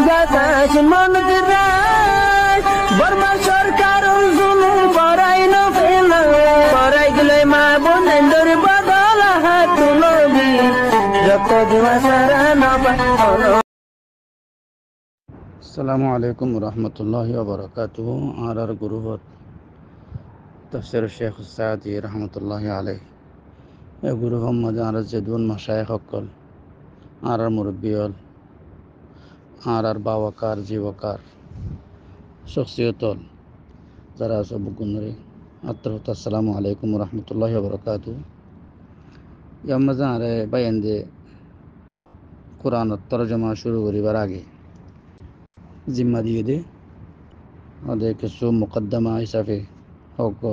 বাতাস মন দিরাই বর্মা সরকার জুলুম করাই না ফেলা করাই গেলে মা বোনের বদল হাত তুলবি যত দিওয়া সারা না পালো। আসসালামু আলাইকুম রহমতুল্লাহি ওয়া বারাকাতুহু। আর গুরুবত তাফসীর শেখ সাদি রহমতুল্লাহি আলাইহি এ গুরু মোহাম্মদ আর জেদুন মাশায়েখ হকল আর মুরব্বিয়ল আর বাওয়াকার জীবকার শখসিয়তল যারা সব গুণরে আত্মরত। আসসালামু আলাইকুম রহমতুল্লাহি ওয়া বারাকাতুহু। ইয়ামাজা আরে বায়ান্দে কোরআন তরজমা শুরু করিবার আগে জিম্মা দিয়ে দে ওদের কিছু মুকদ্দমা হিসাবে হোক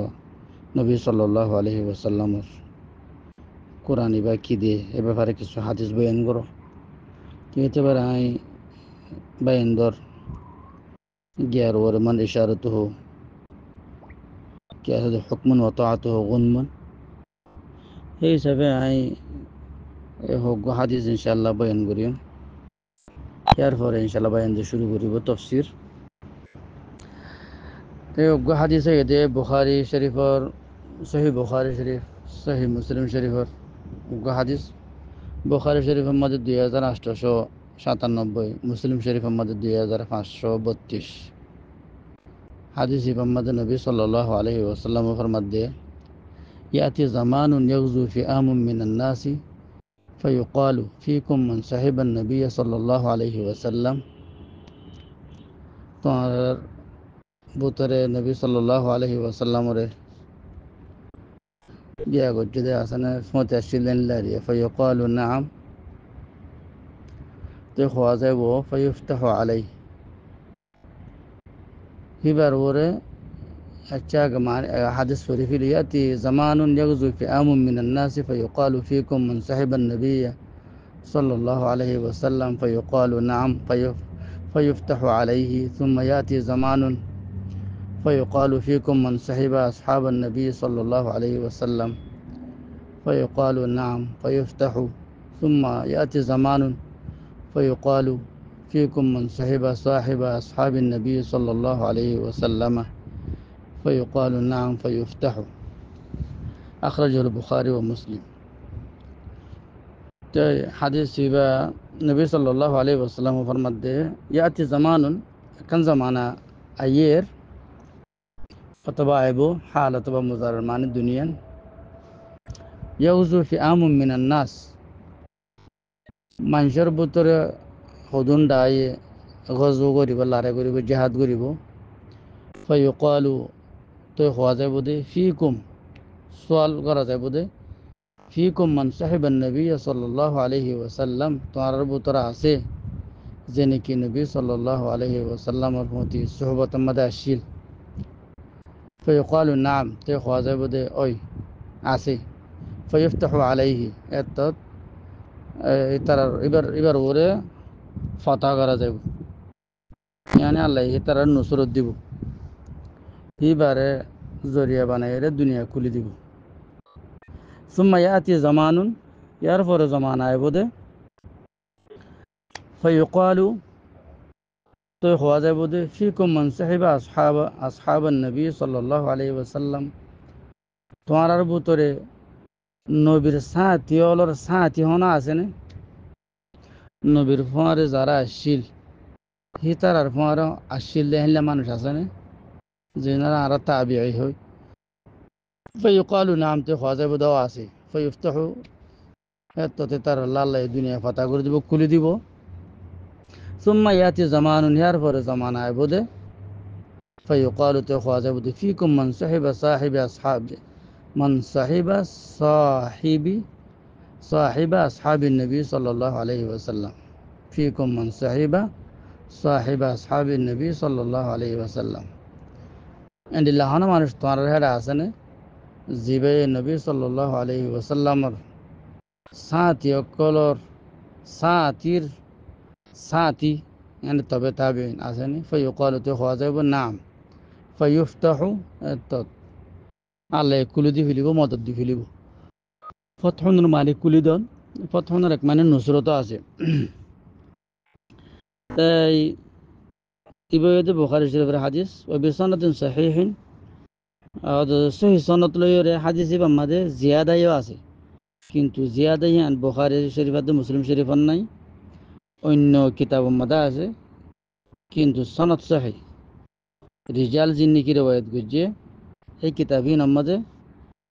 নবী সাল্লাল্লাহু আলাইহি ওয়াসাল্লামর কোরআন বা কী দিয়ে এ ব্যাপারে কিছু হাদিস বয়ান করো। এতে পারে আই বায়ানদর গিয়ার ওর মান ইশারত হো কে হুকমন ও তাআত হো গুনমন এই হিসাবে আই হোক হাদিস ইনশাআল্লাহ বয়ান করিম। এরপরে ইনশাআল্লাহ বয়ান দিয়ে শুরু করিব তফসির। হাদিস এদে বুখারী শরীফর সহি বুখারী শরীফ সহি মুসলিম শরীফর হাদিস। বুখারী শরীফের মধ্যে 2897, মুসলিম শরীফের মধ্যে 2532 হাদিস। ইমাম নবী সাল্লাল্লাহু আলাইহি ওয়াসাল্লাম ফরমাতে ইয়াতি জামানুন ইয়াগজু ফি আমুম মিনান নাসি ফায়ুকালু ফীকুম মান সাহিবান নবী সাল্লাল্লাহু আলাইহি ওয়াসাল্লাম। তোমার বুতরে নবী সাল্লাল্লাহু আলাইহি ওয়াসাল্লামরে বিয়া গজ্জুদে আসনে ফতে আসিলেন লারিয়া ফায়ুকালু নাম তো খোয়া যায় ও ফায়ুফতাহু আলাইহি হিবার ওরে अच्छा حدث في يأتي زمان يغزو في آم من الناس فيقال فيكم من صحب النبي صلى الله عليه وسلم فيقال نعم فيفتح عليه. ثم يأتي زمان فيقال فيكم من صحب أصحاب النبي صلى الله عليه وسلم فيقال نعم فيفتح. ثم يأتي زمان فيقال فيكم من صحب صاحب أصحاب النبي صلى الله عليه وسلم فيقال نعم فيفتح. أخرجه البخاري ومسلم. حديث سيبا النبي صلى الله عليه وسلم فرمده يأتي زمان كان زمانا أيير فتباعبو حالة تبا مزار مان الدنيا يغزو في آم من الناس منشر بطر خدون داي غزو غريب لاري غريب جهاد غريب فيقال তো হওয়া যায় বোধে ফিকুম সোয়াল করা যায় বোধে ফিকুম মান সাহিবান নবী সাল্লাল্লাহু আলাইহি ওয়াসাল্লাম তোমার ভিতরে আছে যে নাকি নবী সাল্লাল্লাহু আলাইহি ওয়াসাল্লামের প্রতি সুহবতের মধ্যে আসিল। ফায়ুকালু নাম তো হওয়া যায় বোধে ওই আছে ফায়ুফতাহু আলাইহি এত তার এবার ওরে ফতা করা যাব মানে আল্লাহ তার নুসরত দিব হিবারে জরিয়া বানাই দুনিয়া খুলি দিব। সুম্মা ইয়াতি জামানুন ইয়ার পরে জমানা আয় বোধে ফায়ুকালু তো হওয়া যায় বোধে ফিকুম মান সাহিবা আসহাবান নবী সাল্লাল্লাহু আলাইহি ওয়াসাল্লাম তোমার ভিতরে নবীর সাথী অলর সাথী হনা আছে না নবীর ফোঁয়ারে যারা আসছিল হি তার ফোঁয়ারে আসছিল দেখিলে মানুষ আছে না যেনারা আর তাবিঈ হয়। ফায়ুকালু নাম তো হওয়া যায় বোধ আছে ফায়ুফতাহু এততে তার লাল্লা দুনিয়া ফাতা করে দিব খুলে দিব। সুম্মা ইয়াতি জামানুন ইয়ার পরে জামানা আয় বোধে ফায়ুকালু তো হওয়া যায় বোধে ফিকুম মান সাহিবা সাহিবি আসহাবি মান সাহিবা সাহিবা আসহাবি নবী সাল্লাল্লাহু আলাইহি ওয়াসাল্লাম ফিকুম মান সাহিবা সাহিবা আসহাবি নবী সাল্লাল্লাহু আলাইহি ওয়াসাল্লাম। এন্ডিল্লাহ মানুষ তোমার হেডা আছে না জিবে নবী সাল্লাল্লাহু আলাইহি ওয়াসাল্লামর সাথী অকলর সাথীর সাথী এনে তবে তাবিঈন আছে না ফায়ুকালু তো হওয়া যাব নাম ফায়ুফতাহু আল্লাহ কুলি দি ফেলিব মদত দি ফেলিব। ফতহুনের মালিক কুলি দন ফতহুনের এক মানে নুসরত আছে। তাই ইবাইতে বুখারী শরীফের হাদিস ও বিসনাদিন সহিহিন সহি সনদ লইরে হাদিস ইবাম মাঝে জিয়াদাইও আছে, কিন্তু জিয়াদাই আন বুখারী শরীফাতে মুসলিম শরীফার নাই, অন্য কিতাব মাদা আছে, কিন্তু সনদ সহি রিজাল জিন্নি কি রেওয়ায়ত করছে এই কিতাবই নামাজে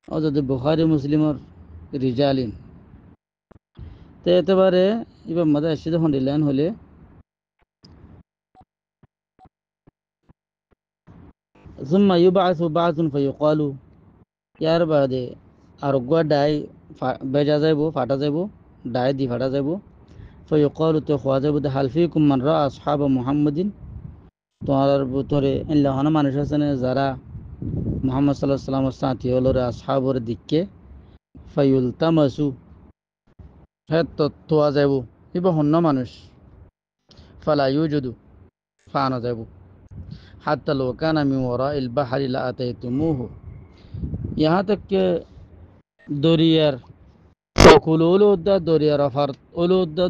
ও যদি বুখারী মুসলিমর রিজালিন তো এতেবারে ইবাম মাদা এসে হন্ডিলেন হলে ثم يبعث بعث فيقال ইয়ার বাদে আর ডাই বেজা যাইব ফাটা যাইব ডাই দি ফাটা যাইব ফয়ুকালু তো খোয়া যাইব দে হালফিকুম মান রা আসহাব মুহাম্মাদিন, তোমার ভিতরে এলাহানা মানুষ আছেন যারা মুহাম্মদ সাল্লাল্লাহু আলাইহি ওয়াসাল্লামের সাথী হলরে আসহাবর দিককে ফায়ুল তামাসু হ্যাঁ তো তোয়া যাইব ইবা হন্য মানুষ ফালা ইউজুদু ফানা যাইব হাত্তা লো কানা মিন ওয়ারাইল বাহরি লা আতাইতুমুহু, यहाँ तक के দরিয়ার অকুল উলুদ্দা দরিয়ার ফার উলুদ্দা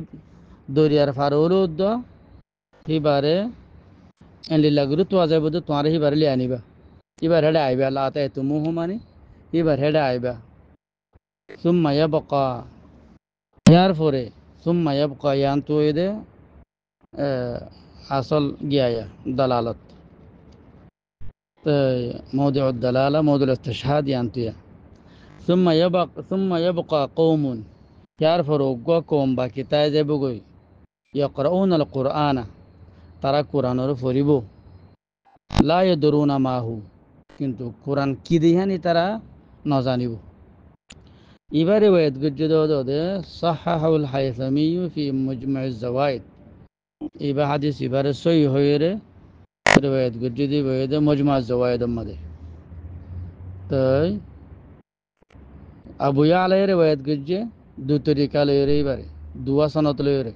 দরিয়ার ফার উলুদ্দা হিবারে এলিলা গুরু তো আজাব তো তোমার হিবারে লি আনিবা এবার হেডে আইবা লাতে তুমু হুমানি এবার হেডে আইবা সুম্মা ইয়াবকা ইয়ার পরে সুম্মা ইয়াবকা ইয়ান তো এদে আসল গিয়ায়া দালালত موضع الدلالة موضع الاستشهاد يانتويا ثم يبقى قوم يعرفوا قوم باكي تايزي بغوي يقرؤون القرآن ترى قرآن رفوريبو لا يدرون ما هو কিন্তু কোরআন কি দিহানি তারা নজানিব এবারে ওয়াদ গজ্জদ দে সাহাহুল হাইসামি ফি মুজমা'আজ জাওয়াইদ এবা হাদিস এবারে সহি হইরে রিওয়ায়াত গজ্জদি ওয়াদ মুজমা'আজ জাওয়াইদ মধ্যে তাই আবু ইয়ালা রিওয়ায়াত গজ্জে দু তরিকা লইরে এবারে দুয়া সনদ লইরে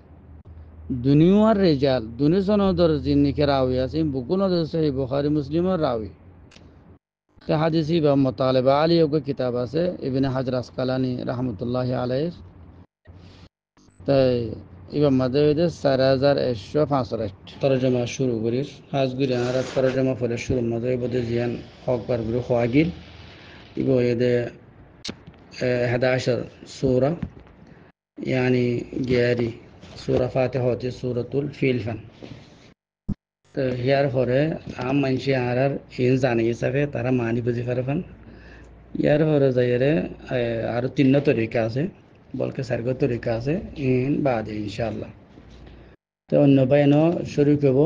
দুনিয়ার রিজাল দুনি সনদর জিন্নিকে রাওয়ি আছে বুকুল সহিহ বুখারী মুসলিমের রাওয়ি তে হাদিসি বা মুতালিবা আলী ও কিতাব আছে ইবনে হাজর আসকালানি রাহমাতুল্লাহি আলাইহি তাই ইবা মাদাইদে 4165 তরজমা শুরু করিস হাজগুরি আর তরজমা ফলে শুরু মাদাইবদে জিয়ান হকবার গুরু খোয়াগিল ইবো এদে 11 সূরা يعني جاري سورة فاتحة سورة الفيل তো ইয়ার পরে আম মানসি আর ইন জানি হিসাবে তারা মানি বুঝি পারবেন ইয়ার পরে যাইরে আরো তিন তরিকা আছে বলকে চারগো তরিকা আছে ইন বাদে ইনশাআল্লাহ তো অন্য বাইন শুরু করব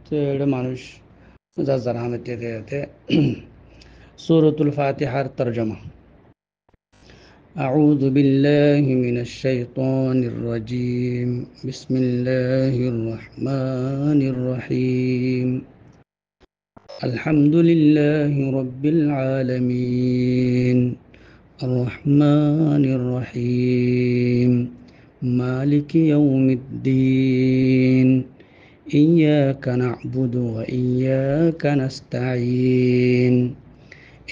তো এটা মানুষ যার যারা আমি দিতে সূরাতুল ফাতিহার তরজমা أعوذ بالله من الشيطان الرجيم بسم الله الرحمن الرحيم الحمد لله رب العالمين الرحمن الرحيم مالك يوم الدين إياك نعبد وإياك نستعين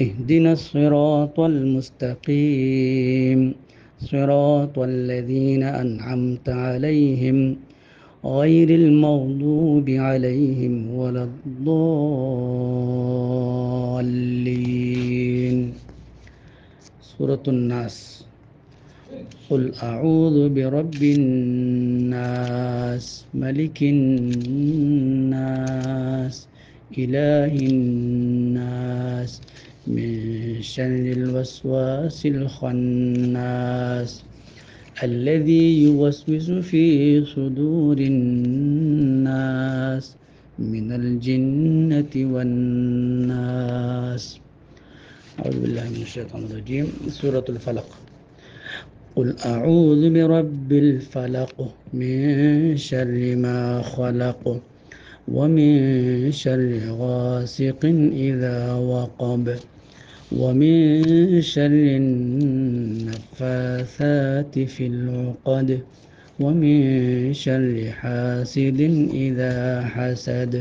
اهدنا الصراط المستقيم صراط الذين أنعمت عليهم غير المغضوب عليهم ولا الضالين سورة الناس قل أعوذ برب الناس ملك الناس إله الناس من شر الوسواس الخناس الذي يوسوس في صدور الناس من الجنة والناس أعوذ بالله من الشيطان الرجيم سورة الفلق قل أعوذ برب الفلق من شر ما خلق ومن شر غاسق إذا وقب ومن شر النفاثات في العقد ومن شر حاسد إذا حسد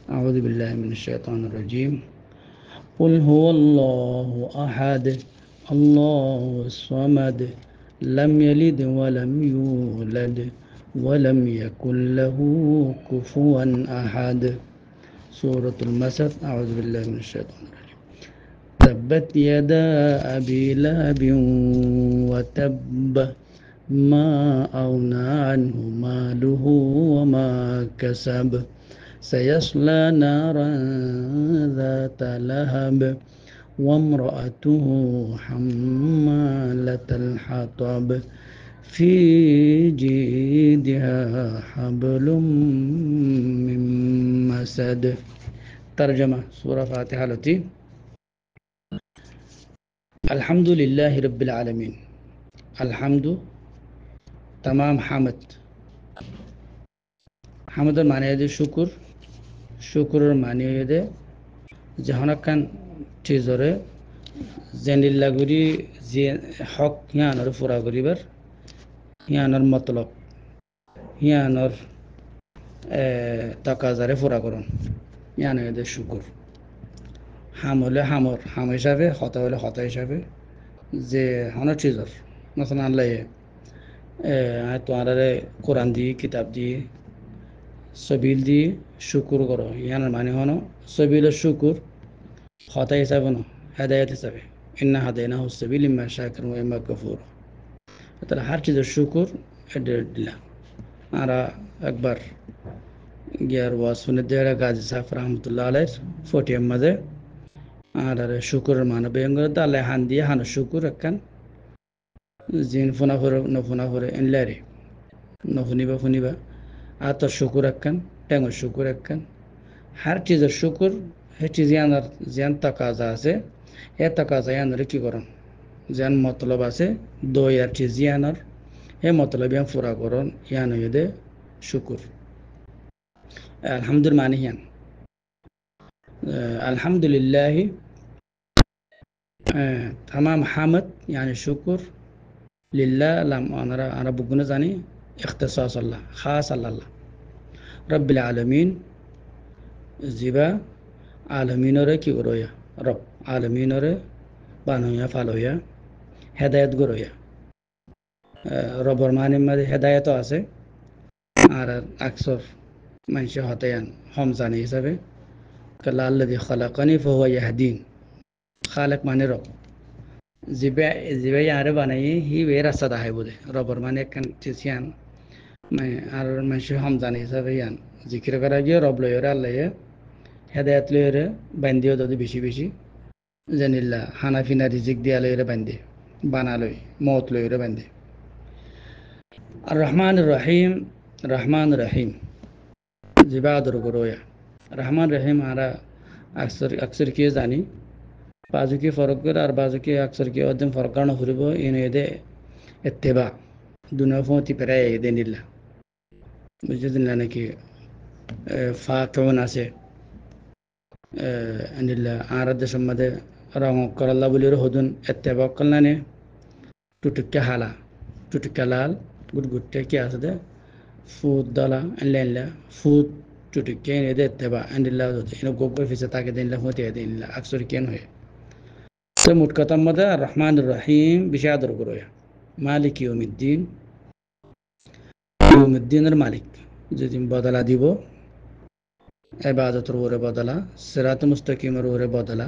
أعوذ بالله من الشيطان الرجيم قل هو الله أحد الله الصمد لم يلد ولم يولد ولم يكن له كفوا أحد. سورة المسد. أعوذ بالله من الشيطان الرجيم. تبت يدا أبي لهب وتب ما أغنى عنه ماله وما كسب سيصلى نارا ذات لهب وامرأته حمالة الحطب في جيدها حبل من مسد. ترجمة سورة فاتحة التي الحمد لله رب العالمين. الحمد تمام حمد. حمد المعنى يدي شكر. شكر المعنى يدي جهانا كان تيزوري زنيلا غوري حق يانر فورا غوريبر يانر مطلب يانر تقاضا فورا غورون يعني يدي شكر. হাম হলে হামর হাম হিসাবে, হতা হলে হতা হিসাবে, যে হন চিজর মতন আল্লাহ তোমার কোরআন দিয়ে কিতাব দিয়ে সবিল দিয়ে শুকুর করো ইয়ানোর মানে হন সবিল শুকুর হতা হিসাবে ন হেদায়ত হিসাবে ইন্না হাদাইনা হুসবিল ইম্মা শাকির ওয়া ইম্মা কাফুর। তাহলে হার চিজের শুকুর এটা দিলাম। আর একবার গিয়ার ওয়াজ শুনে দেওয়া গাজী সাহেব রহমতুল্লাহ আলাইহির ফটিয়ার মাঝে আর শুকুরের মানে বেয়ন করে তো আল্লাহ হান দিয়ে হানো শুকুর একখান জিন ফোনা ফোরে নফোনা ফোরে এনলারে নফুনিবা ফুনিবা আর তোর শুকুর একখান ট্যাঙর শুকুর একখান হার চিজের শুকুর হে চিজ ইয়ানার জিয়ান তাকাজা আছে এ তাকাজা ইয়ানারে কি করন জিয়ান মতলব আছে দই আর চিজ ইয়ানার হে মতলব ইয়ান ফুরা করন ইয়ান হইদে শুকুর। আলহামদুল মানে ইয়ান আলহামদুলিল্লাহ تمام حمد يعني شكر لله. لم أنا بقول زاني اختصاص الله خاص الله رب العالمين زبا عالمين ره كي غرويا رب عالمين ره بانويا فالويا هدايت غرويا رب মানে মধ্যে হেদায়েত আছে আর আকসর মানুষ হতেয়ান হম জানি হিসাবে কাল্লা আল্লাযী খালাকানি ফাহুয়া ইয়াহদিন। খালেক মানে রব জিবে আরে বানাই হি বে রাস্তা দেখাই বলে রবর মানে একখান চিয়ান আর মানুষ হম জানি হিসাবে ইয়ান জিকির করা গিয়ে রব লইরে আল্লাহ হেদায়ত লইরে বান্ধিও যদি বেশি বেশি জানিল্লা হানাফিনা রিজিক দিয়া লইরে বান্ধে বানা লই মত লইরে বান্ধে। আর রহমান রহিম রহমান রহিম জিবাদর গরোয়া রহমান রহিম আরা আকসর কিয়ে জানি বাজুকি ফরক করে আর বাজুকি আকসর কি অধ্যম ফরক কারণ ফুরিব ইন এদে এত্তেবা দুনিয়া ফতি প্রায় এদে নিল্লা বুঝতে দিন নাকি ফা কেমন আছে নিল্লা আর দেশের মধ্যে রং করল্লা বলির হদুন এত্তেবা করলানে টুটুক্কা হালা টুটুক্কা লাল গুট গুটে কি আছে দে ফুট দলা এনলা ফুট টুটুক্কা এদে এত্তেবা এনলা ইন গোগল ফিসে তাকে দিনলা ফতি এদে নিল্লা আকসর কেন হয় তো মোট কথার মধ্যে রহমান রহিম বেশি আদর করোয়া মালিক ইয়ৌমিদ্দিন ইয়ৌমিদ্দিনের মালিক যেদিন বদলা দিব ইবাদতের উপরে বদলা সিরাত মুস্তাকিমের উপরে বদলা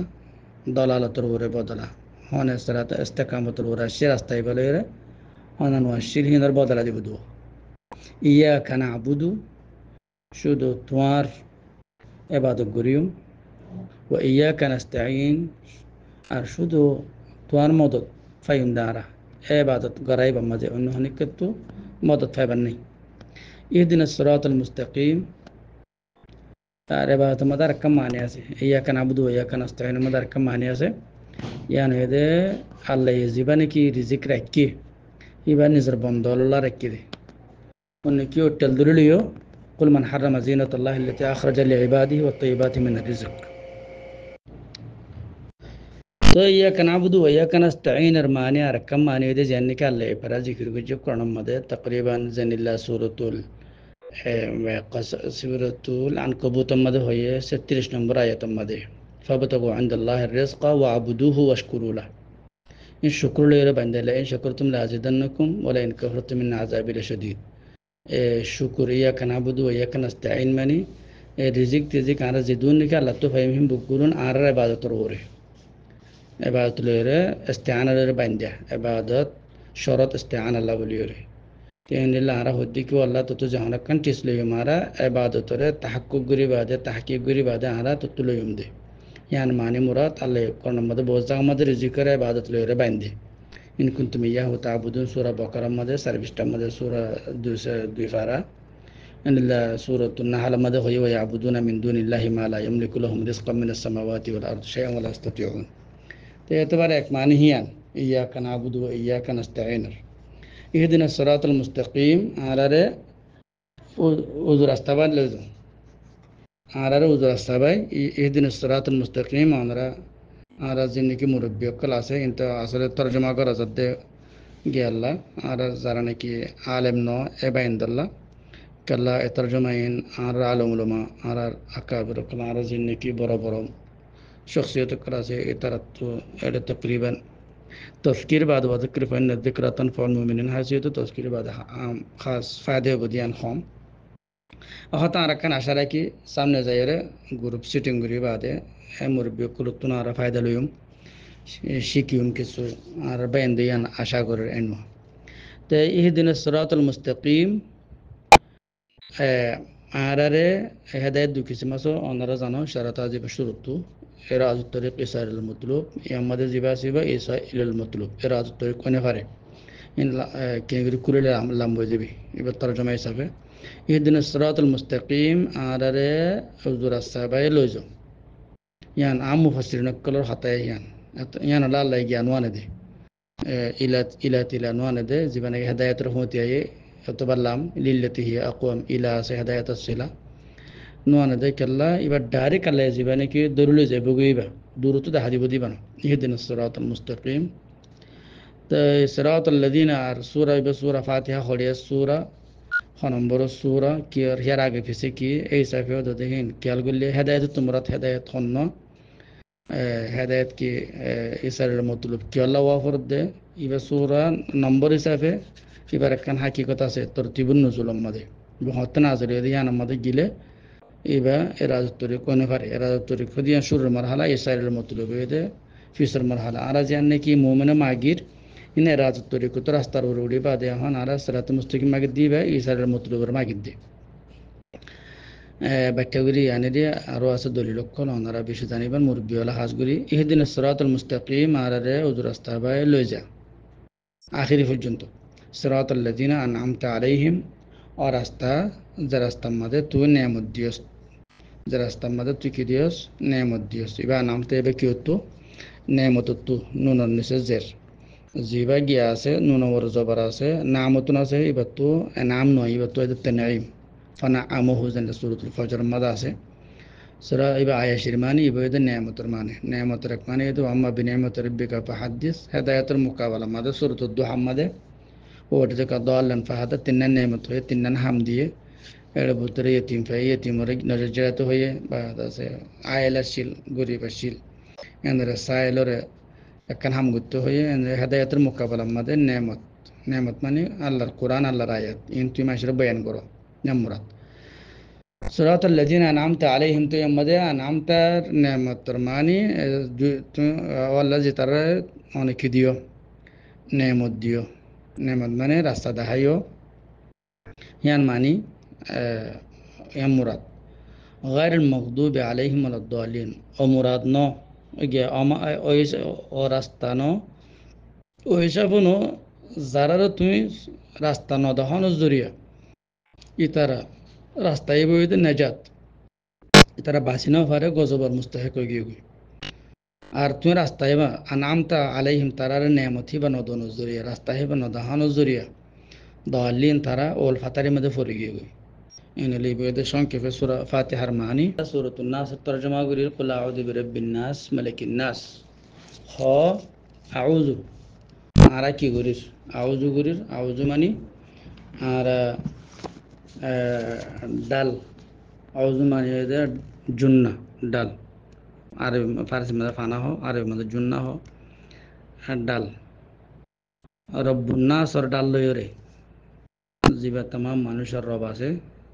দলালতের উপরে বদলা হনে সিরাত ইস্তেকামতের উপরে সে রাস্তায় বলে হনান ওয়াশিরহীনের বদলা দিব দো ইয়াকা না'বুদু শুধু তোমার ইবাদত করিও ওয়া ইয়াকা নাস্তাঈন আর শুধু তোমার মদত ফাইন দ্বারা ইবাদত গরাইবার মাঝে অন্য হনিকতু মদত ফাইবার নেই। ইহদিনা সিরাতাল মুস্তাকিম তার ইবাদতের মধ্যে আর একটা মানে আছে ইয়াকা না'বুদু ওয়া ইয়াকা নাস্তাঈনের মধ্যে আর একটা মানে আছে ইয়ান হেদে আল্লাহ জীবনে কি রিজিক রাখি এবার নিজের বন্ধল্লা রাখি দে অন্য কি হোটেল দলিলিও কুল মান হারামা জিনাতাল্লাহি আল্লাতী আখরাজা লিইবাদিহি ওয়াত তাইয়্যিবাতি মিনার রিজক। तो इय्याका नअबुदु व इय्याका नस्तईনের মানে আর একটা মানে হইতে জানি কি আল্লাহ পারা জিকির করছে কোরআনের মধ্যে তাকরিবান জানিল্লাহ সূরাতুল আনকাবুতের মধ্যে হয়ে 36 নম্বর আয়াতের মধ্যে ফাবতাগু ইনদাল্লাহির রিজকা ওয়া'বুদুহু ওয়াশকুরু লাহু ইন শুকর লইরে বান্দালে ইন শাকারতুম লাযিদান্নাকুম ওয়া লা ইন কাফারতুম মিন আযাবি লাশাদীদ। শুকুর ইয়াকা নাবুদু ওয়া ইয়াকা নাস্তাইন মানে রিজিক টিজিক আর জিদুন নিকে আল্লাহ তো ফাইমিম বুকুরুন আর ইবাদতর ওরে ইবাদত লরে ইস্তিআনার বান্দা ইবাদত শরত ইস্তিআন আল্লাহ বলিওরে তেনিল্লা আর হদ্দি কি আল্লাহ তো জাহানা কান টিসলে মারা ইবাদতরে তাহাক্কুক গুরি বাদে তাহকিক গুরি বাদে আরা তো তুলয়ুম দে ইয়ান মানে মুরাদ আল্লাহ কোন মধ্যে বোঝা আমাদের রিজিকের ইবাদত লরে বান্দে ইন কুনতুম ইয়াহু তা'বুদুন সূরা বাকারার মধ্যে সার্ভিসটার মধ্যে সূরা 202 পারা ইনলা সূরাতুন নাহল মধ্যে হয় ওয়া ইয়াবুদুনা মিন দুনিল্লাহি মা লা ইয়ামলিকু লাহুম রিজকাম মিনাস সামাওয়াতি ওয়াল আরদি শাইআন ওয়া লা ইস্তাতিউন তো এতবার এক মানে হিয়ান ইয়াকা নাবুদু ওয়া ইয়াকা নাস্তাইন ইহদিনাস সিরাতাল মুস্তাকিম আরারে উযুর আস্তাবাদ লজু আরারে উযুর আস্তাবাই ইহদিনাস সিরাতাল মুস্তাকিম আমরা আর জিন্দিগি মুরব্বী অকল আছে কিন্তু আসলে তর্জমা করা যাতে গিয়াল্লা আর যারা নাকি আলেম ন এবাইন্দল্লা কাল্লা এ তর্জমাইন আর আলমুলমা আর আকাবির অকল আর জিন্দিগি বড় বড় শখসিয়ত অকল আছে এটার তো এটা তকরিবান তফকির বাদ ওয়াজকির ফাইন যিকরা তানফাউল মুমিনিন হাসিয়ত তফকির বাদ খাস ফায়দা বদিয়ান খম হতা আর কান আশা রাখি সামনে যাইরে গ্রুপ সিটিং করি বাদে মুরব্বী কুলুতুন আর ফায়দা লইম শিকিউম কিছু আর বাইন দিয়ান আশা করে এনু তো ইহদিনাস সিরাতাল মুস্তাকিম আরারে হেদায়েত দু কিসিম আছে অনারা জানো শারাত আজিব শুরুতু ইরাজুত তরিক ইসাইল মতলুব আমাদের জিবা সিবা ইসা ইলাল মতলুব ইরাজুত তরিক কোনে পারে ইন কেগরি কুলে লাম্বো যাবি এবার তরজমা হিসাবে ইহদিনাস সিরাতাল মুস্তাকিম আরারে হুজুর আসসাবাই লইজো ইয়ান আম মুফাসসিরিন কলর হাতায় ইয়ান আল্লাহ জ্ঞান ওয়ানে দে ইলাত ইলা নোয়ানে দে জীবনে হেদায়তের হতে আয়ে অতবাল্লাম লিল্লাতি হিয়া আকওয়াম ইলা আছে হেদায়ত ছিলা নোয়ানে দে কাল্লা এবার ডাইরেক্ট আল্লাহ জীবনে কি দরুলে যায় বগইবা দূরত দা হাদিব দিবা না ইহদিনাস সিরাতাল মুস্তাকিম তা সিরাতাল লাযিনা আর সূরা সূরা ফাতিহা হলিয়া সূরা নম্বর সূরা কি আর হিয়ার আগে ফিসে কি এই সাফে দেখেন খেয়াল করলে হেদায়ত তোমরা হেদায়ত হন্ন হেদায়ত কি ইসারের মতলব কি আল্লাহ ওয়াফর দে এবার সূরা নম্বর হিসাবে এবার একখান হাকিকত আছে তরতিবুন নুজুল আমাদের হতে না জড়িয়ে দিয়ে আমাদের গিলে এবার এরাজতরি কোনে পারে এরাজতরি খুদিয়া সুরের মারহালা ইসারের মতলব দে ফিসর মারহালা আর যে নাকি মুমিনে মাগির ইনে এরাজতরি কত রাস্তার উড়ি বাদে এখন আর সিরাতুল মুস্তাকিম মাগির দিবে ইসারের মতলবের মাগির দে ব্যাখ্যাগুলি আনে দিয়ে আরও আছে দলিল ওনারা বেশি জানিবেন মুরব্বীওয়ালা হাজগুলি ইহদিনাস সিরাতাল মুস্তাকিম আরারে উজুর রাস্তায় লই যা আখিরি পর্যন্ত সিরাতাল লাযিনা আনআমতা আলাইহিম ও রাস্তা যে রাস্তার মধ্যে তুই নেয়ামত দিয়স যে রাস্তার মধ্যে তুই কি দিয়স নেয়ামত দিয়স এবার নামতে এবার কি হতো নেয়ামত তু নুনের নিচে জের জিবা গিয়া আছে নুনবর জবর আছে নামতুন আছে এবার তো নাম নয় এবার তো এদের তেনাইম ফানা আমহু যেন সূরাতুল ফজর মধ্যে আছে সূরা ইবা আয়াশির মানে ইবা এদের নেয়ামতের মানে নেয়ামতের এক মানে তো আম্মা বিনিয়ামতি রাব্বিকা ফাহাদ্দিস হেদায়েতের মুকাবালা মধ্যে সূরাতুদ দুহা মধ্যে ওটা কা দাল্লান ফাহাদা তিন্নান নেয়ামত হয়ে তিন্নান হাম দিয়ে এর ভিতরে ইতিম ফাই ইতিমরে নজর জাত হয়ে বা আছে আয়লাশিল গরিবাশিল এনরে সাইলরে একখান হাম গুত্ত হয়ে হেদায়েতের মুকাবালা মধ্যে নেয়ামত নেয়ামত মানে আল্লাহর কোরআন আল্লাহর আয়াত ইন তুই মাসের বয়ান করো মুরাদ সিরাতাল লাযিনা আনআমতা আলাইহিম তো মধ্যে আনআমতার নেয়ামতের মানে আল্লাহ যে তারা অনেক দিও নেয়ামত দিও নেয়ামত মানে রাস্তা দেখাইও ইয়ান মানি ইয়ান মুরাদ গায়রুল মাগদুবি আলাইহিম ওয়ালাদ-দালিন ও মুরাদ ন গে ও রাস্তা ন ও হিসাব ন যারা তুমি রাস্তা ন দেখানোর জরিয়া ইতারা রাস্তায় বইতে নাজাত তারা বাঁচিনাও পারে গজবর মুস্তাহিক হয়ে গিয়ে আর তুমি রাস্তায় বা আনামতা আলাইহিম তারার নেয়ামতি বা নদন জরিয়া রাস্তায় বা নদাহানো জরিয়া দলিন তারা ওল ফাতারের মধ্যে পড়ে গিয়ে এনলি বইতে সংক্ষেপে সূরা ফাতিহার মানি সূরাতুন নাস তরজমা করি কুল আউযু বিরাব্বিন নাস মালিকিন নাস হ আউযু আর কি করিস আউযু করিস আউযু মানি আর ডাল আউযু মানে জুন্না ডাল আরবি ফারসি মধ্যে ফানা হো আরবি মধ্যে জুন্না হো ডাল রব্বুন নাস আর ডাল লইরে জিবা তামাম মানুষের রব আছে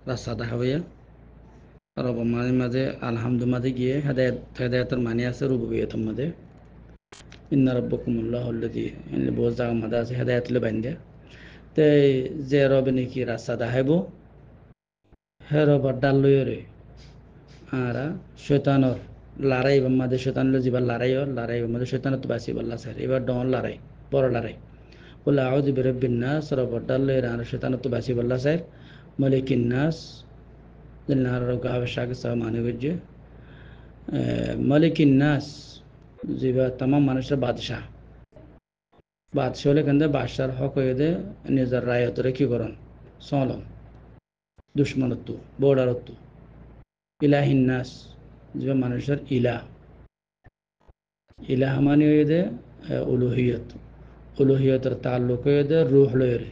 রাস্তা দেখা হইয়া রব মাঝে মাঝে আলহামদু মাঝে গিয়ে হেদায়তের মানে আছে রুবুবিয়তের মাঝে ইন্না রব্বকুমুল্লাহ আল্লাযী বহুত জায়গার মাঝে আছে হেদায়ত লে বান্ধে তে যে রবে নাকি রাস্তা দেখাইব হে রবার ডাল লইরে আর শৈতানর লড়াই মাঝে শৈতান যাবার লড়াই মাঝে শৈতানত বাঁচি বললা স্যার এবার ডন লড়াই বড় লড়াই বলে আউযু বিরাব্বিন নাস রবার ডাল লইরে আর শৈতানত বাঁচি বললা স্যার মালিকিন নাস জিন্নার রোগা আবশ্যক সামানে বুঝে মালিকিন নাস জিবা তামাম মানুষের বাদশাহ বাদশাহ হলে কেন বাদশার হক হয়ে দে নিজের রায়তরে কি করেন চলন দুশ্মনত্ব বর্ডারত্ব ইলাহিন নাস জিবা মানুষের ইলাহ মানে হয়ে দে উলুহিয়ত উলুহিয়তের তাল্লুক হয়ে দে রুহ লয়েরে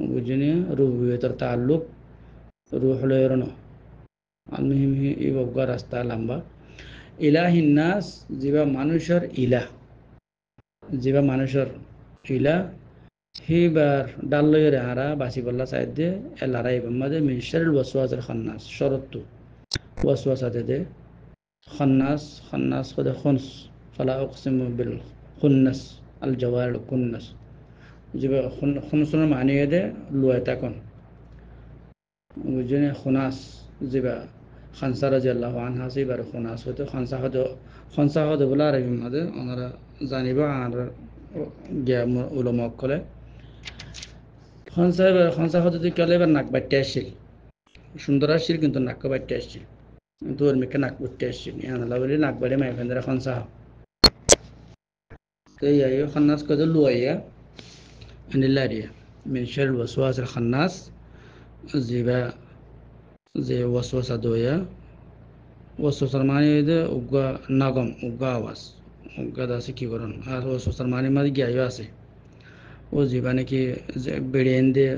বুঝিনি রুহিয়তের তাল্লুক রুহ লয়ের ন আলমিহিম ই বগ্গা রাস্তা লম্বা ইলাহিন নাস জিবা মানুষের ইলা হিবার ডাল লয়েরে হারা বাসি বল্লা সাইড দে এলারাই বাম্মাদে মিনশারুল ওয়াসওয়াসিল খান্নাস শরত্তু ওয়াসওয়াসাতে দে খান্নাস কদে খুনস ফালা উকসিমু বিল খুন্নাস আল জাওয়ারিল কুন্নাস জিবা খুনসুর মানি দে লুয়া তাকন বুঝিনি খুনাস জিবা খানসা রাদিয়াল্লাহু আনহা সিবার খুনাস হতে খানসা হতে বলা আরবি মাঝে ওনারা জানিবা আর গিয়া উলামা কলে খানসা হতে কলে এবার নাক বাট্টে আসছিল সুন্দর আসছিল কিন্তু নাক বাট্টে আসছিল কিন্তু ওর মেয়েকে নাক বাট্টে আসছিল আনালা বলি নাক বাড়ি মাই ফেন্দারা খানসা তো এই খান্নাস কদে লুয়াইয়া আনিলারিয়া মিনশাল ওয়াসওয়াসিল খান্নাস জিবা যে ওয়াসওয়াসা দোয়া ওয়াসওয়াসার মানে দে উগা নাগম উগা আওয়াজ উগা দাসে কি করন আর ওয়াসওয়াসার মানে মাঝে গিয়াও আছে ও জিবা নাকি যে বেড়িয়েন দিয়ে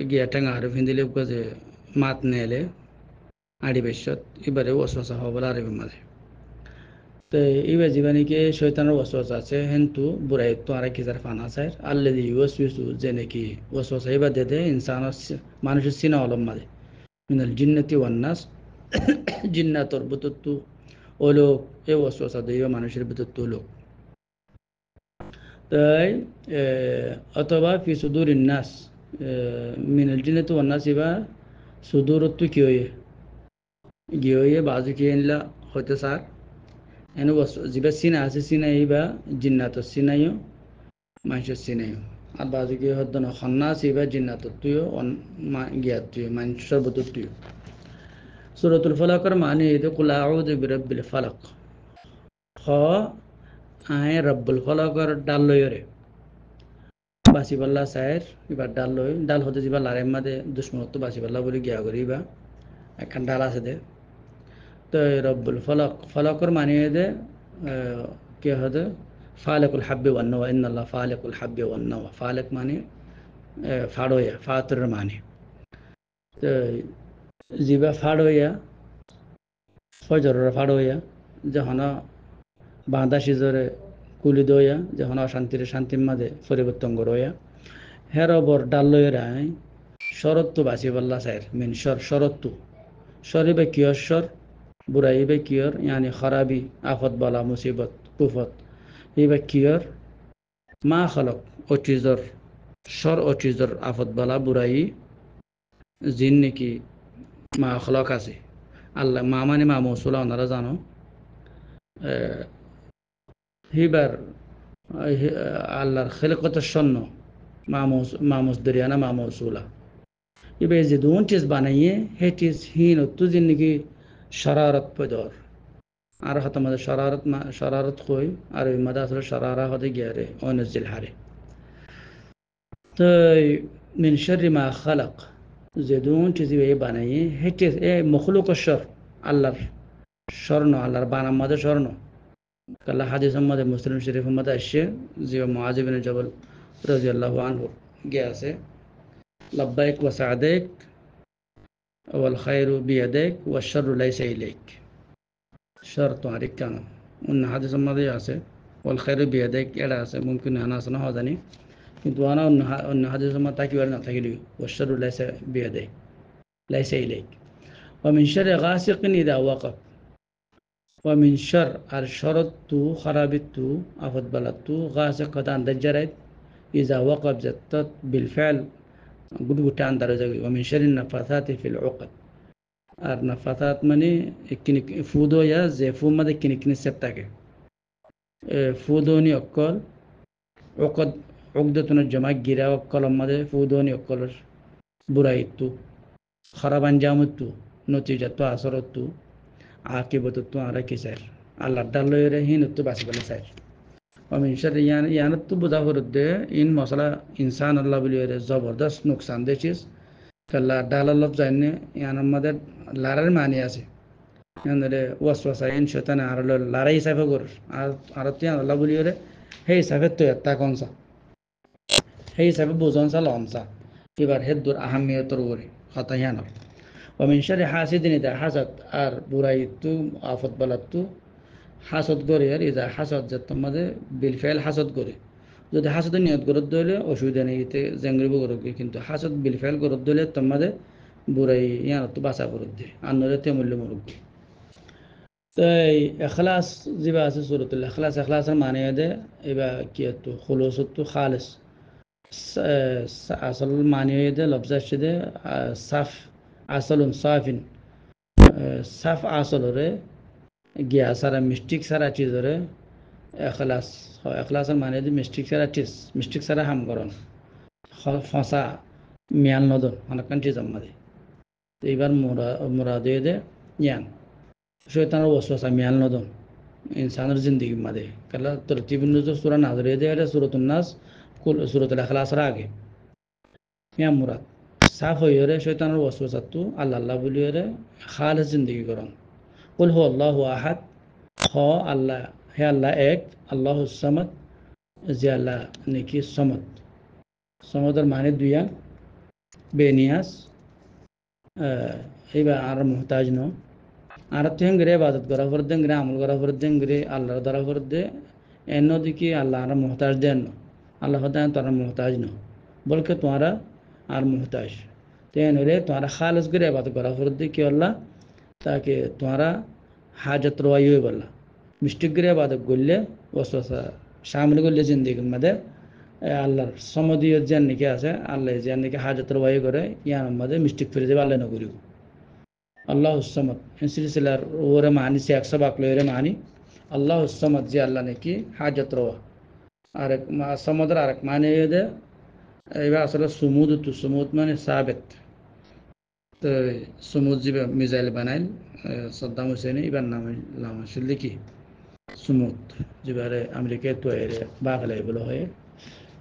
গিয়া টেঙা আর ফিন্দিলে উগা যে মাত নেলে আড়ি বেশত এবারে ওয়াসওয়াসা হবল আরবি মাঝে তো এবার জীবা নাকি শৈতানের ওয়াসওয়াসা আছে হেন্তু বুড়াই তো আর কি যার ফান আছে আল্লাযী ইউওয়াসওয়িসু যে নাকি ওয়াসওয়াসা এবার দে ইনসানের মানুষের সিনা অলম মাঝে মিনাল জিন্নাতি ওয়ান নাস জিন্নাতর বুতত্তু ও লোক এ ওয়াসওয়াসা দেয় মানুষের বুতত্তু লোক তাই অথবা ফি সুদুরিন নাস মিনাল জিন্নাতি ওয়ান নাস এবার সুদূরত্ব কি হয়ে বাজু কি এনলা হইতে স্যার এনে যেবা সিনা আছে সিনা এইবা জিন্নাতর সিনাইও মানুষের সিনাইও আর বাজু কি হদ্দ না খন্নাস এইবা জিন্নাতর তুইও গিয়াত তুই মানুষের বুতর তুইও সূরাতুল ফালাকের মানে এটা কুল আউযু বিরাব্বিল ফালাক খ আয় রব্বুল ফালাকের ডাল লইরে বাসি পাল্লা সাইর এবার ডাল হতে যাবা লারের মাঝে দুশ্মনত্ব বাসি পাল্লা বলে গিয়া করিবা একখান ডাল আছে দে তো রব্বুল ফলকর মানে দে কে হতে ফালেকুল হাব্বি ওয়ান্নাওয়া ইন্নাল্লাহ ফালেকুল হাব্বি ওয়ান্নাওয়া ফালেক মানে ফাড়োয়া ফাতরের মানে তো জিবা ফাড়োয়া ফজরের ফাড়োয়া যখন বাঁধা সিজরে কুলি দইয়া যখন শান্তির মাঝে পরিবর্তন করোয়া হেরবর ডাল লইরাই শরত্তু বাসি বল্লা সাইর মিন শরত্তু শরীবে কিয়র বুড়াইবে কিয়র ইয়ানি খরাবি আফত বলা মুসিবত কুফত ইবে কিয়র মা খলক অচিজর আফত বলা বুড়াই জিন নাকি মা খলক আছে আল্লাহ মা মানে মা মৌসুলা ওনারা জানো হিবার আল্লাহর খেলকতের স্বর্ণ মামুস দরিয়ানা মা মৌসুলা এবার যে দুন চিজ বানাইয়ে হে চিজ হীন তুজিন নাকি শরারত পদর আর হতে মাঝে শরারত কই আর ওই মাঝে আসলে শরারা হতে গিয়ে রে অনজিল হারে তো মিন শাররি মা খালাক যে দুন চিজ বানাইয়ে হে চিজ এ মখলুক শর আল্লাহর স্বর্ণ আল্লাহর বানার মাঝে স্বর্ণ কাল্লা হাদিসের মধ্যে মুসলিম শরীফের মধ্যে আসছে যে মুআয ইবনে জবল রাদিয়াল্লাহু আনহু গিয়ে আছে লাব্বাইক ওয়া সা'দাইক ওয়াল খায়রু বিয়াদাইক ওয়াশ শাররু লাইসা ইলাইক শর তোমার কেন অন্য হাদিসের মধ্যে আছে ওয়াল খায়রু বিয়াদাইক এটা আছে মুমকিন আনা আছে না জানি কিন্তু আনা অন্য হাদিসের মধ্যে তাকিবার না থাকিলিও ওয়াশারু লাইসা বিয়াদাইক লাইসা ইলাইক ওয়া মিন শাররি গাসিকিন ইযা ওয়াকাব ওয়া মিন শার আর শরতু খারাবিতু আফত বালাতু গাসিকাতান দাজ্জারাত ইযা ওয়াকাব জাত্তাত বিল ফা'ল গুডগুটা আন্দার জায়গা ওয়া মিন শাররি নাফাসাতি ফিল উকদ আর নাফাসাত মানে কিনি ফুদো ইয়া যে ফু মধ্যে কিনি কিনি সেপ থাকে ফুদোনি অক্কল উকদ উকদাতুন জামা গিরা অক্কল মধ্যে ফুদোনি অক্কল বুরাইতু খারাপ আঞ্জামতু নতিজাতু আসরতু আকিবতু আরা কিসার আল্লাহর দাল্লয়রে হিনতু বাসিবলে সাইর অমিন শাররি ইয়ানতু বুদা হরদে ইন মশলা ইনসান আল্লাহ বলিয়রে জবরদস্ত নুকসান দেছিস কাল্লা ডালালব জানে ইয়ান আমাদের লারার মানি আছে ইয়ানরে ওয়াসওয়াসা ইন শয়তান আর লারাই হিসাবে কর আর তুই আল্লাহ বলিয়রে হে হিসাবে তো একটা কোনসা হে হিসাবে বুঝনসা লমসা এবার হেদুর আহমিয়তর ওরে কথা ইয়ান ومن شر حاسد إذا حسد আর বুরাইতু আফত বালাতু হাসদ করে আর ইদা হাসদ যত মধ্যে বিলফেল হাসদ করে যদি হাসদ নিয়ত করত দইলে অসুবিধা নেই এতে জেঙ্গরিব করক কিন্তু হাসদ বিলফেল করত দইলে তোমাদের বুরাই ইয়ান তো বাসা করত দে আনরে তে মূল্য মরক তাই ইখলাস জিবা আছে সূরাতুল ইখলাস ইখলাসের মানে দে এবা কি তো খুলুসত তো খালিস আসল মানে দে লফজ আছে সাফ আসলুন সাফিন সাফ আসলরে গিয়া সারা মিস্টিক সারা চিজরে এখলাস এখলাসের মানে যে মিস্টিক সারা চিজ মিস্টিক সারা হাম করন ফসা মিয়াল নদন অনেকখান চিজ আমাদের তো এইবার মুরাদ দে ইয়ান শয়তানের ওয়াসওয়াসা মিয়াল নদন ইনসানের জিন্দিগি মাদে কালা তরতিব নুজুর সূরা নাজরে দে এটা সূরাতুন নাস কুল সূরাতুল ইখলাসের আগে ইয়া মুরাদ সাফ হইরে শয়তানের ওয়াসওয়াসাতু আল্লাহ আল্লাহ বলিরে খালিস জিন্দিগি করন কুল হু আল্লাহু আহাদ হ আল্লাহ হে আল্লাহ এক আল্লাহুস সামাদ যে আল্লাহ নাকি সমদ সমদের মানে দুইয়া বেনিয়াস এইবার আর মুহতাজ ন আর তেঙ্গরে ইবাদত করা ফরদেঙ্গরে আমল করা ফরদেঙ্গরে আল্লাহর দ্বারা ফরদে এন্ন দিকে আল্লাহ আর মুহতাজ দেন আল্লাহ দেন তোরা মুহতাজ ন বলকে তোমরা আর মুহতাজ তেন রে তোমরা খালিস করে ইবাদত করা ফরদে কি আল্লাহ তাকে তোমরা হাজত রওয়াই বললা মিস্টিক করে ইবাদত করলে ওয়াসওয়াসা শামিল করলে জিন্দেগির মধ্যে আল্লাহর সমদীয় জ্ঞান নাকি আছে আল্লাহ জ্ঞান নাকি হাজত রওয়াই করে ইয়ার মধ্যে মিস্টিক ফিরে যাবে আল্লাহ নকরিব আল্লাহুস সামাদ সিলসিলার ওরে মানি সে 100 বাকলে ওরে মানি আল্লাহুস সামাদ যে আল্লাহ নাকি হাজত রওয়া আর সমুদ্র আর মানে দে এবার আসলে সুমুদ মানে সাবেত তো সুমুদ যে মিসাইল বানাইল সদ্দাম হুসেন এবার নাম আসলে কি সুমুদ যেবারে আমেরিকায় তো এর বাগলে বলে হয়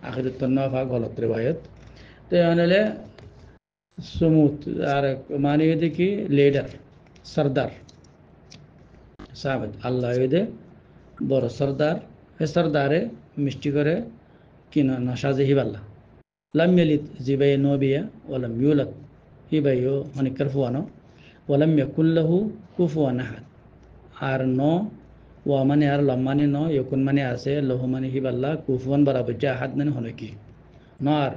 আখির তো নফা গলত রিওয়ায়াত তো আনলে সুমুদ আর মানে কি লিডার সরদার সাবেত আল্লাহ দে বড় সরদার হে সরদারে মিষ্টি করে কিনা নসাজে হিবাল্লা লাম ইয়ালিদ জিবাই নবিয়া ওয়ালাম ইউলাদ হিবাইও মানে কারফুয়ানো ওয়ালাম ইয়াকুল লাহু কুফুয়ান আহাদ আর ন ওয়া মানে আর লাম মানে ন ইয়াকুন মানে আছে লহু মানে হিবাল্লা কুফুয়ান বরাবর যা আহাদ মানে হনকি ন আর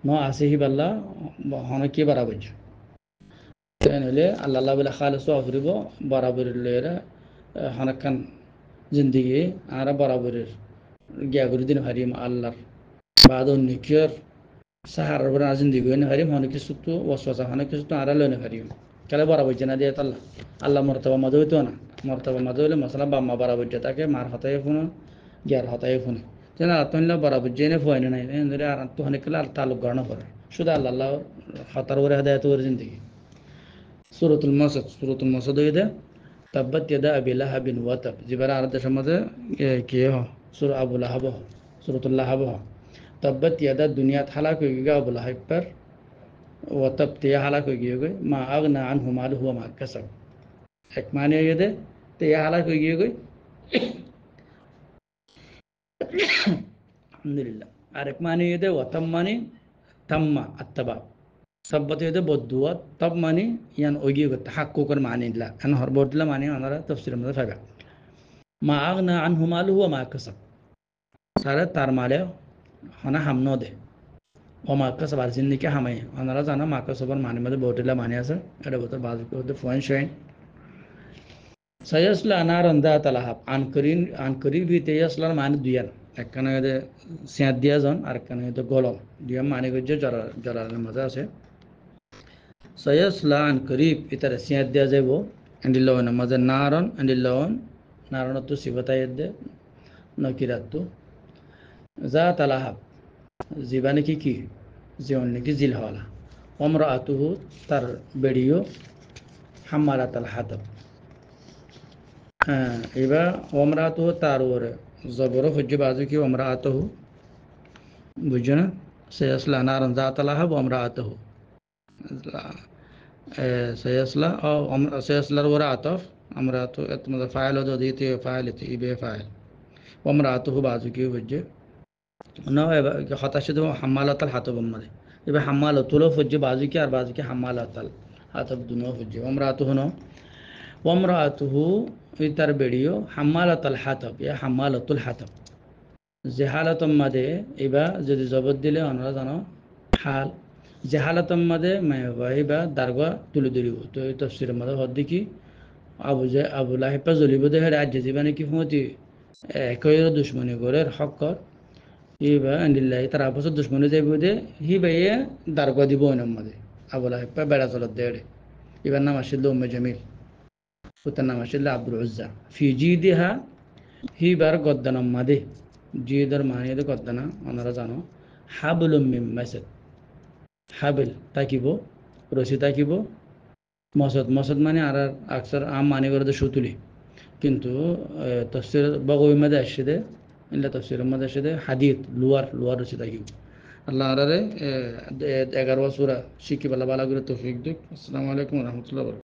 ন আছে হিবাল্লা হনকি বরাবর তাইলে আল্লাহ আল্লাহ বলে খালিস আফরিব বরাবর লেরা হনকান জিন্দিগি আর বরাবরের গিয়া করে দিন হারিম আল্লাহর বাদন নিকিয়র সাহারার বড় জিন্দিগি হইনে হারিম অনেক কিছু তো ওয়াসওয়াসা অনেক কিছু তো আড়াল হইনে হারিম কালে বরাবর জানা দিয়ে আল্লাহ আল্লাহ মর্তবা মাদে হইতো না মর্তবা মাদে হইলে মশলা বাম্মা বরাবর তাকে মার হতায় ফোন গিয়ার হতায় ফোনে যেন আত্মনিলা বরাবর জেনে ফোনে নাই ধরে আর তো অনেক কালে তালুক গণনা করে শুধু আল্লাহ আল্লাহ হতার ওরে হাদায়ত ওরে জিন্দিগি সূরাতুল মাসদ হইদে তাব্বাত ইয়াদা আবি লাহাবিন ওয়া তাব জিবারা আর দেশের মধ্যে কি সূরা আবু লাহাব সূরাতুল লাহাব तब्बत यदा दुनिया हलाक हो गया अबू लहब पर व तब ते हलाक हो गई मा अगना अन्हु मालुहु व मा कसब एक माने ये दे ते हलाक हो गई अल्हम्दुलिल्लाह और एक माने ये दे व तम माने तम्मा अत्तबा तब्बत ये दे बदुआ तब माने यान ओगी को तहक्कुकर माने ला अन हर बोतला माने अनरा तफसीर में फायदा मा अगना अन्हु मालुहु व मा कसब सारा तार माले হনা হাম ন দে ও মার্কাস আবার জিন্দিকে হামাই ওনারা জানো মার্কাস ওপর মানি মধ্যে বহুটিলা মানি আছে এটা বলতে বাজু করতে ফোন শোয়েন সৈয়সলা আনারন দা তালাহাব আনকরি ভিতে ইয়াসলার মানি দুইয়ান একখানে সিয়াদ দিয়া জন আর একখানে গলম দুইয়া মানি গজ্জে জরার মাঝে আছে সৈয়সলা আনকরিব ইতারে সিয়াদ দিয়া যাইব এন্ডিল্লাওয়ান মাঝে নারন এন্ডিল্লাওয়ান নারণত্ব সিবতাইদ্দে নকিরাত্তু যা তালাহাব জিবা নাকি কি জীবন নাকি জিল হওয়ালা অমরা আতুহু তার বেড়িও হাম্মালাত আল হাতব হ্যাঁ এবার অমরা আতুহু তার ওরে জবর হজ্জে বাজু কি অমরা আতুহু বুঝছো না সৈয়সলা নারন যা তালাহাব অমরা আতুহু সৈয়সলা ও সৈয়সলার ওরা আতফ আমরা তো তোমাদের ফাইল হতো দিতে ফাইল ইবে ফাইল অমরা আতুহু বাজু কি হজ্জে না এবার হতাশ হাম্মালাতাল হাতব আমাদের এবার হাম্মালাতুলও ফুজ্জে বাজুকি আর বাজুকি হাম্মালাতাল হাতব দুনো ফুজ্জে ওমরাতুহু ন ওমরাতুহু তার বেড়িও হাম্মালাতাল হাতব ইয়া হাম্মালাতুল হাতব জেহালাতম মাদে এবার যদি জবর দিলে আমরা জানো হাল জেহালাতম মাদে এবার দারগা তুলে ধরিব তো এই তফসিরের মধ্যে হদ দেখি আবু লাহিপা জ্বলিব দে হেড আজ জীবানে কি ফমতি একই দুশ্মনী গরের হকর ইবা আন্দিল্লাহি তার আপস দুশ্মনী যাইব দে হি বাইয়ে দারগা দিব ওই নম্মদে আবু লাহিপা বেড়া চলত দেড়ে এবার নাম আসিল উম্মে জামিল ওটার নাম আসিল আব্দুল উজ্জা ফি জিদিহা হি বার গদ্দানম মাদে জিদর মানিয়ে গদ্দানা ওনারা জানো হাবলুম মিম মাসেদ হাবিল তাকিব রশি তাকিব মসদ মানে আর আকসার আম মানি করে সুতুলি কিন্তু তফসির বগবীর মধ্যে আসছে দে ইল্লা তফসিরের মধ্যে আসছে দে হাদিদ লোয়ার রশি তাকিব আল্লাহ আরে 11 বছর শিখি বালা বালা করে তৌফিক দিক আসসালামু আলাইকুম রহমতুল্লাহ।